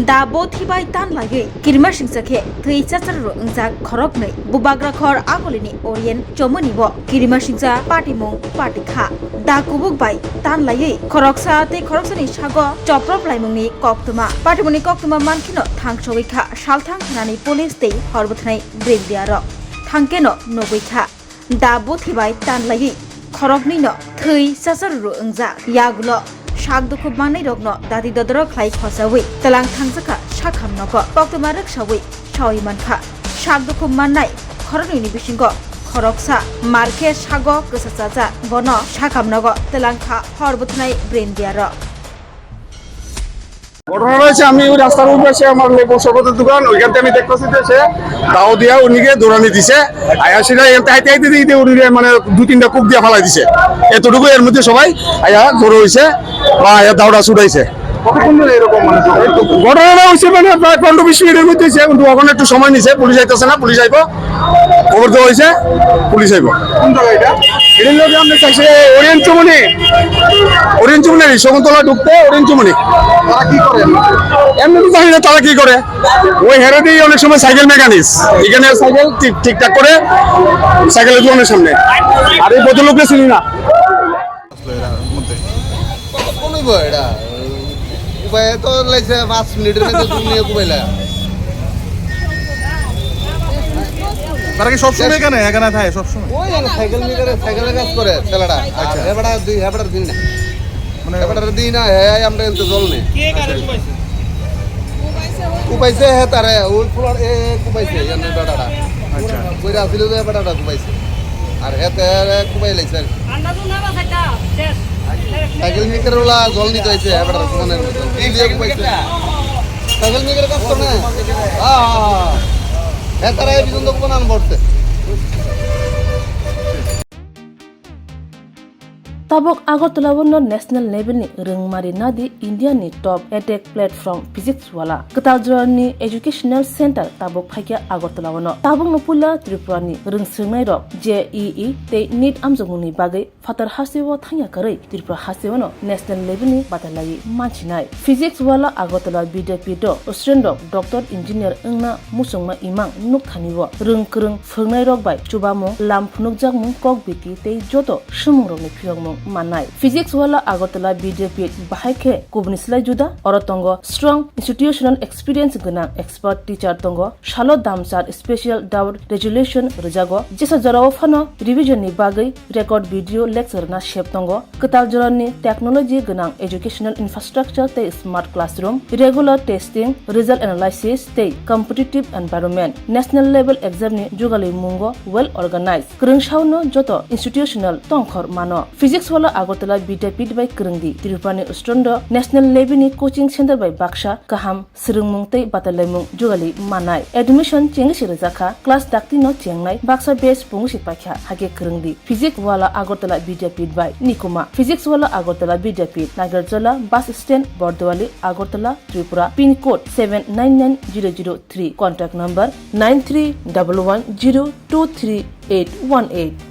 Da Bothi by Tanlaiwi, Kirimasingcha Thwi Chacharuru Wngjak Khoroknwi, Bubagra Khor Agolini Orient Chowmuhanio, Kirimasingcha Party Mung Party Kha, Da Kubuk by Tanlaiwi, Khoroksati Khoroksani Shago, Choprop Laimungni Koktuma, Party Muni Koktuma Mankino, Thangshowika, Shalthang Hanani Police Day, Horbatnai, Brindiaro, Thankeno, Nobika, Da Bothi by Tanlaiwi, Khoroknwi no, Thwi Chacharuru Wngjak, Yagulo. Shagdukub manai rogno dadi dodoro khlai khosawi talang thangjaka shakhamnogo koktuma roksawi shawi mankha shagdukub manai khoroknwi ni bisingo khoroksa marke shago gosachaja bono shakhamnogo talangkha horbuthnai brindiaro ঘটনা হয়েছে আমি ওই রাস্তার উপরে আমার লেবু শরবতের দোকান ওইখান থেকে আমি দেখতেছি যে সে দাও দিয়া উনিকে দৌড়ানি দিছে আয়া সেটা হাইতে হাইতে দিতে উনি মানে দু তিনটা কূপ দিয়ে ফালাই দিছে এতটুকু এর মধ্যে সবাই আয়া জড়ো হয়েছে বা আয়া দাউড়া ছুটাইছে ঘটনাটা হয়েছে মানে প্রায় 15-20 মিনিটের মধ্যে হয়েছে কিন্তু ওখানে একটু সময় নিছে পুলিশ আইতেছে না পুলিশ আইব খবর দেওয়া হয়েছে পুলিশ আইব কোন জায়গা এটা এর লোক আমরা চাইছে ওরিয়েন্ট চৌমুহনি শকুন্তলা ঢুকতে ওরিয়েন্ট চৌমুহনি তারা কি করে এমনি তো জানি না তারা কি করে ওই হেরে দিয়ে অনেক সময় সাইকেল মেকানিক্স এখানে সাইকেল ঠিকঠাক করে সাইকেলের দোকানের সামনে আর এই ভদ্রলোককে চিনি না উপায় তো লাগছে 5 মিনিটের মধ্যে তুমি কুবাইলা তারা কি সবসময় এখানে থাকে সবসময় ওই সাইকেল নিয়ে সাইকেলের কাজ করে ছেলেটা আচ্ছা হেবাটার দিন না মানে হেবাটার দিন না হে আমরা এত জল নেই কে কারে কুবাইছে হে তারে ওই ফ্লোর এ কুবাইছে জানেন বেটাটা আচ্ছা কইরা ছিল যে বেটাটা কুবাইছে আর হেতে কুবাই লাইছে আন্দাজ না বা সাইডা শেষ সাইকেল মেকার ওলা জল নিতে হইছে হেবাটার ফোনের মধ্যে এই দিয়ে কুবাইছে সাইকেল মেকার কাজ করে না হে তারা এই বিজন্দ কোন আন পড়ছে Tabok Agartala wono national level ni rungmari nadi India ni top edtech platform physics wala Kataljora ni educational center tabok phaikia Agartala wono tabok no pula Tripura ni rungsirnai rok JEE te NEET amjongni bagai fatar hasiwo thangya karai Tripura hasiwono national level ni batalai manchinai physics wala Agartala BJP do student doctor engineer engna musongma imang nukthaniwo rungkrung phungnai rok bai chubamo lam phunukjak mung kok biti te joto shumung rok ni phirong Manai. Physics wala Agartala BJP bahake kubnislai juda orotongo strong institutional experience guna expert teacher tongo shalo damsar special doubt resolution rejago jesa jarawo phano revision ni bagai record video lecture na shep tongo katal jorani technology guna educational infrastructure te smart classroom regular testing result analysis te competitive environment national level exam ni jugali mungo well organized krungshauno joto institutional tongkhor mano physics wala Agartala BJP by Krungdi Tirupani Ustrondo National Level ni coaching center by Baksha Kaham Srungmung tei Batalemung Jugali Manai admission chengsi rejaka class dakti no chengnai Baksa base pungsi pakha hage Krungdi Physics wala Agartala BJP by Nikuma Physics wala Agartala BJP Nagarjala bus stand Bordwali Agartala Tripura pin code 799003 contact number 9311023818